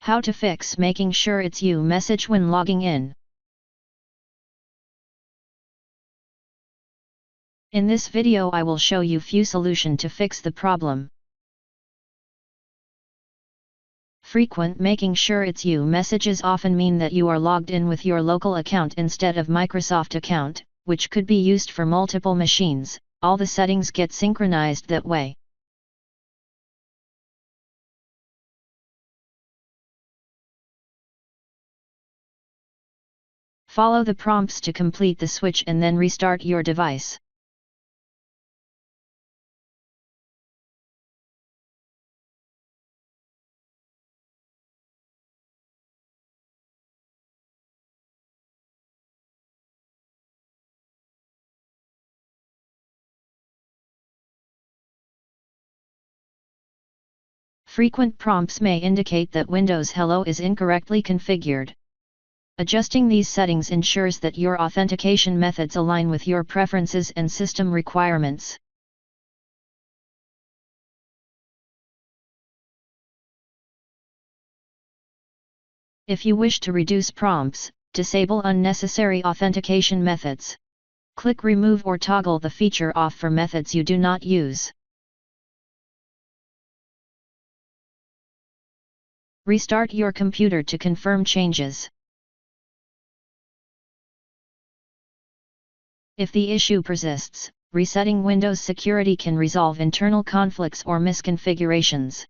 How to fix making sure it's you message when logging in. In this video I will show you few solution to fix the problem. Frequent making sure it's you messages often mean that you are logged in with your local account instead of Microsoft account, which could be used for multiple machines. All the settings get synchronized that way. Follow the prompts to complete the switch and then restart your device. Frequent prompts may indicate that Windows Hello is incorrectly configured. Adjusting these settings ensures that your authentication methods align with your preferences and system requirements. If you wish to reduce prompts, disable unnecessary authentication methods. Click Remove or toggle the feature off for methods you do not use. Restart your computer to confirm changes. If the issue persists, resetting Windows security can resolve internal conflicts or misconfigurations.